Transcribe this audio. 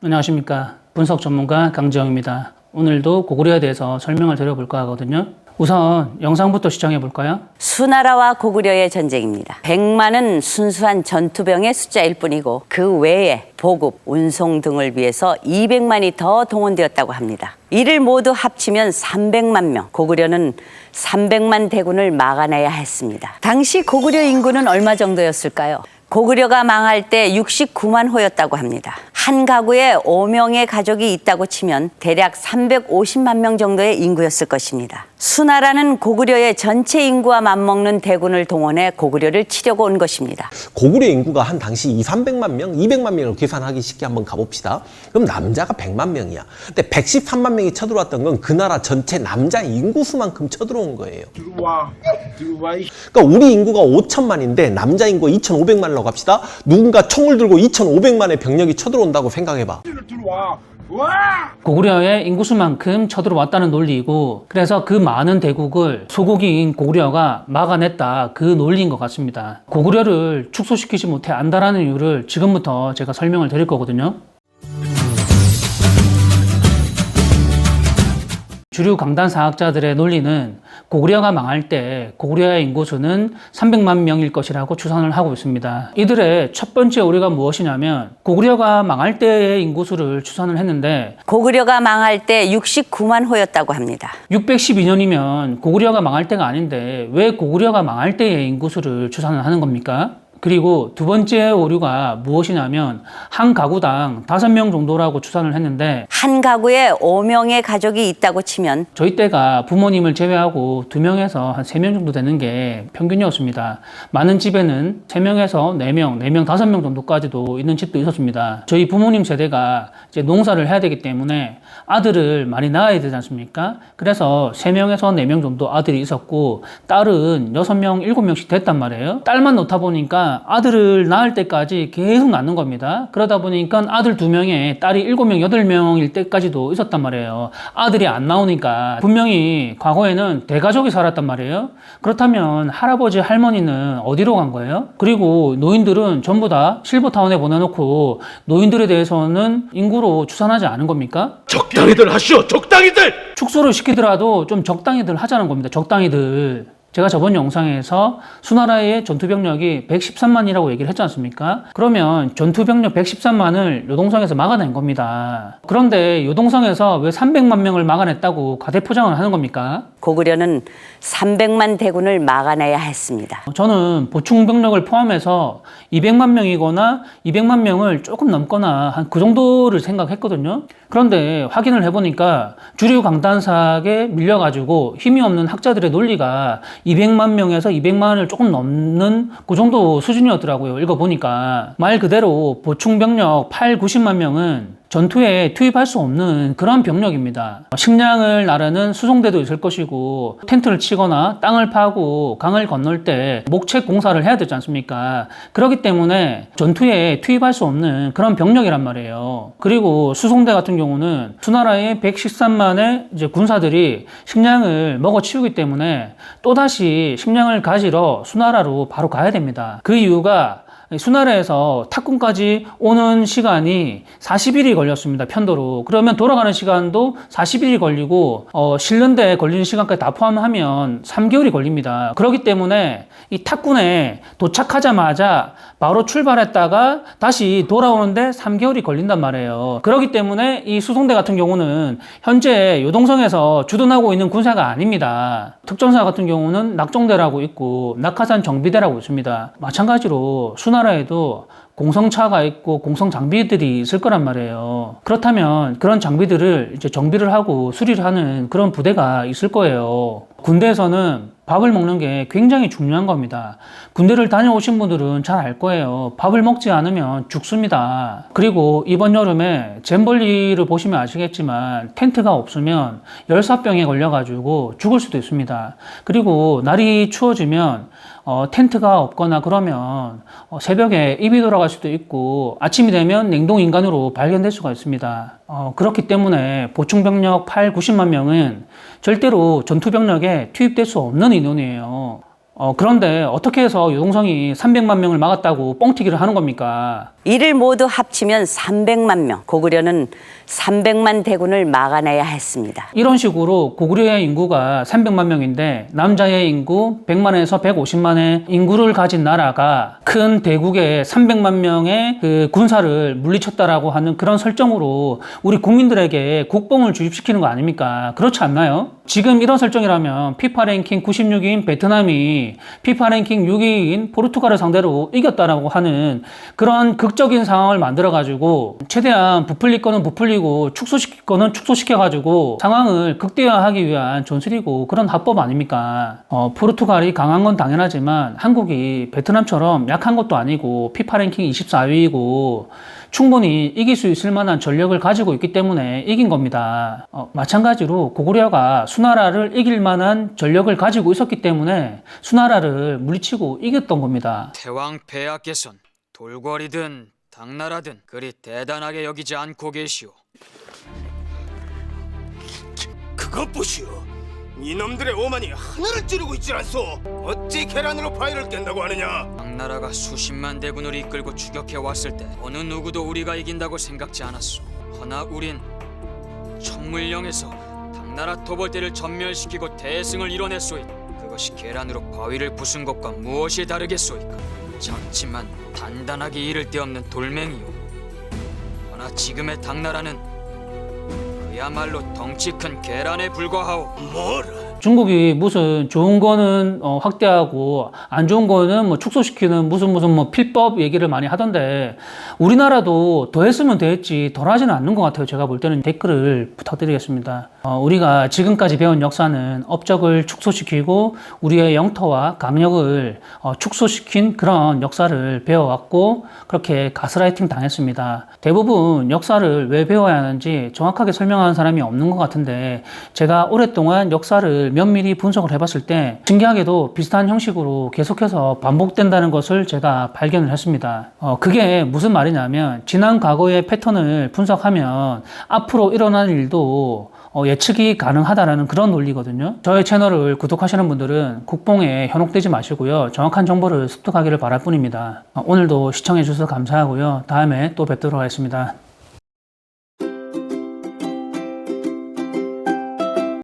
안녕하십니까. 분석 전문가 강지영입니다. 오늘도 고구려에 대해서 설명을 드려볼까 하거든요. 우선 영상부터 시청해 볼까요? 수나라와 고구려의 전쟁입니다. 100만은 순수한 전투병의 숫자일 뿐이고 그 외에 보급, 운송 등을 위해서 200만이 더 동원되었다고 합니다. 이를 모두 합치면 300만 명, 고구려는 300만 대군을 막아내야 했습니다. 당시 고구려 인구는 얼마 정도였을까요? 고구려가 망할 때 69만 호였다고 합니다. 한 가구에 5명의 가족이 있다고 치면 대략 350만 명 정도의 인구였을 것입니다. 수나라는 고구려의 전체 인구와 맞먹는 대군을 동원해 고구려를 치려고 온 것입니다. 고구려 인구가 한 당시 300만 명, 200만 명으로 계산하기 쉽게 한번 가봅시다. 그럼 남자가 100만 명이야. 근데 113만 명이 쳐들어왔던 건 그 나라 전체 남자 인구수만큼 쳐들어온 거예요. 그러니까 우리 인구가 5천만인데 남자 인구 2,500만이라고 합시다. 누군가 총을 들고 2,500만의 병력이 쳐들어온다고 생각해봐. 고구려의 인구수만큼 쳐들어왔다는 논리이고, 그래서 그 많은 대국을 소국인 고구려가 막아냈다, 그 논리인 것 같습니다. 고구려를 축소시키지 못해 안다라는 이유를 지금부터 제가 설명을 드릴 거거든요. 주류 강단 사학자들의 논리는 고구려가 망할 때 고구려의 인구수는 300만 명일 것이라고 추산을 하고 있습니다. 이들의 첫 번째 오류가 무엇이냐면 고구려가 망할 때의 인구수를 추산을 했는데 고구려가 망할 때 69만 호였다고 합니다. 612년이면 고구려가 망할 때가 아닌데 왜 고구려가 망할 때의 인구수를 추산을 하는 겁니까? 그리고 두 번째 오류가 무엇이냐면 한 가구당 5명 정도라고 추산을 했는데 한 가구에 5명의 가족이 있다고 치면 저희 때가 부모님을 제외하고 2명에서 한 3명 정도 되는 게 평균이었습니다. 많은 집에는 3명에서 4명, 4명, 5명 정도까지도 있는 집도 있었습니다. 저희 부모님 세대가 이제 농사를 해야 되기 때문에 아들을 많이 낳아야 되지 않습니까? 그래서 3명에서 4명 정도 아들이 있었고 딸은 6명, 7명씩 됐단 말이에요. 딸만 놓다 보니까 아들을 낳을 때까지 계속 낳는 겁니다. 그러다 보니까 아들 2명에 딸이 7명, 8명일 때까지도 있었단 말이에요. 아들이 안 나오니까 분명히 과거에는 대가족이 살았단 말이에요. 그렇다면 할아버지, 할머니는 어디로 간 거예요? 그리고 노인들은 전부 다 실버타운에 보내놓고 노인들에 대해서는 인구로 추산하지 않은 겁니까? 적당히들 하시오, 적당히들! 축소를 시키더라도 좀 적당히들 하자는 겁니다. 적당히들. 제가 저번 영상에서 수나라의 전투병력이 113만이라고 얘기를 했지 않습니까? 그러면 전투병력 113만을 요동성에서 막아낸 겁니다. 그런데 요동성에서 왜 300만 명을 막아냈다고 과대포장을 하는 겁니까? 고구려는 300만 대군을 막아내야 했습니다. 저는 보충병력을 포함해서 200만 명이거나 200만 명을 조금 넘거나 한 그 정도를 생각했거든요. 그런데 확인을 해보니까 주류 강단사학에 밀려가지고 힘이 없는 학자들의 논리가 200만 명에서 200만을 조금 넘는 그 정도 수준이었더라고요. 읽어보니까. 말 그대로 보충병력 8, 90만 명은 전투에 투입할 수 없는 그런 병력입니다. 식량을 나르는 수송대도 있을 것이고 텐트를 치거나 땅을 파고 강을 건널 때 목책 공사를 해야 되지 않습니까? 그렇기 때문에 전투에 투입할 수 없는 그런 병력이란 말이에요. 그리고 수송대 같은 경우는 수나라의 113만의 이제 군사들이 식량을 먹어치우기 때문에 또다시 식량을 가지러 수나라로 바로 가야 됩니다. 그 이유가 수나라에서 탁군까지 오는 시간이 40일이 걸렸습니다. 편도로. 그러면 돌아가는 시간도 40일이 걸리고 실는데 걸리는 시간까지 다 포함하면 3개월이 걸립니다. 그렇기 때문에 이 탁군에 도착하자마자 바로 출발했다가 다시 돌아오는데 3개월이 걸린단 말이에요. 그렇기 때문에 이 수송대 같은 경우는 현재 요동성에서 주둔하고 있는 군사가 아닙니다. 특전사 같은 경우는 낙정대라고 있고 낙하산 정비대라고 있습니다. 마찬가지로 수나라에도 공성차가 있고 공성 장비들이 있을 거란 말이에요. 그렇다면 그런 장비들을 이제 정비를 하고 수리를 하는 그런 부대가 있을 거예요. 군대에서는 밥을 먹는 게 굉장히 중요한 겁니다. 군대를 다녀오신 분들은 잘 알 거예요. 밥을 먹지 않으면 죽습니다. 그리고 이번 여름에 잼벌리를 보시면 아시겠지만 텐트가 없으면 열사병에 걸려가지고 죽을 수도 있습니다. 그리고 날이 추워지면 텐트가 없거나 그러면 새벽에 입이 돌아갈 수도 있고 아침이 되면 냉동인간으로 발견될 수가 있습니다. 그렇기 때문에 보충병력 8, 90만 명은 절대로 전투병력에 투입될 수 없는 인원이에요. 그런데 어떻게 해서 유동성이 300만 명을 막았다고 뻥튀기를 하는 겁니까? 이를 모두 합치면 300만 명. 고구려는 300만 대군을 막아내야 했습니다. 이런 식으로 고구려의 인구가 300만 명인데 남자의 인구 100만에서 150만의 인구를 가진 나라가 큰 대국의 300만 명의 그 군사를 물리쳤다라고 하는 그런 설정으로 우리 국민들에게 국뽕을 주입시키는 거 아닙니까? 그렇지 않나요? 지금 이런 설정이라면 피파 랭킹 96위인 베트남이 피파 랭킹 6위인 포르투갈을 상대로 이겼다라고 하는 그런 극적인 상황을 만들어가지고 최대한 부풀릴 거는 부풀리고 축소시킬 거는 축소시켜가지고 상황을 극대화하기 위한 전술이고 그런 합법 아닙니까? 포르투갈이 강한 건 당연하지만 한국이 베트남처럼 약한 것도 아니고 피파 랭킹 24위이고 충분히 이길 수 있을 만한 전력을 가지고 있기 때문에 이긴 겁니다. 마찬가지로 고구려가 수나라를 이길 만한 전력을 가지고 있었기 때문에 수나라를 물리치고 이겼던 겁니다. 태왕 폐하께선 돌궐이든 당나라든 그리 대단하게 여기지 않고 계시오. 그것 보시오. 이놈들의 오만이 하늘을 찌르고 있질 않소. 어찌 계란으로 바위를 깬다고 하느냐. 당나라가 수십만 대군을 이끌고 추격해 왔을 때 어느 누구도 우리가 이긴다고 생각지 않았소. 허나 우린 천물령에서 당나라 토벌대를 전멸시키고 대승을 이뤄냈소이다. 그것이 계란으로 바위를 부순 것과 무엇이 다르겠소이까. 작지만 단단하게 이를 데 없는 돌멩이요. 허나 지금의 당나라는 그야말로 덩치 큰 계란에 불과하오. 뭐라? 중국이 무슨 좋은 거는 확대하고 안 좋은 거는 뭐 축소시키는 무슨 뭐 필법 얘기를 많이 하던데 우리나라도 더 했으면 됐지 덜 하지는 않는 것 같아요. 제가 볼 때는 댓글을 부탁드리겠습니다. 우리가 지금까지 배운 역사는 업적을 축소시키고 우리의 영토와 강력을 축소시킨 그런 역사를 배워왔고 그렇게 가스라이팅 당했습니다. 대부분 역사를 왜 배워야 하는지 정확하게 설명하는 사람이 없는 것 같은데 제가 오랫동안 역사를 면밀히 분석을 해봤을 때 신기하게도 비슷한 형식으로 계속해서 반복된다는 것을 제가 발견을 했습니다. 그게 무슨 말이냐면 지난 과거의 패턴을 분석하면 앞으로 일어날 일도 예측이 가능하다라는 그런 논리거든요. 저의 채널을 구독하시는 분들은 국뽕에 현혹되지 마시고요. 정확한 정보를 습득하기를 바랄 뿐입니다. 오늘도 시청해 주셔서 감사하고요. 다음에 또 뵙도록 하겠습니다.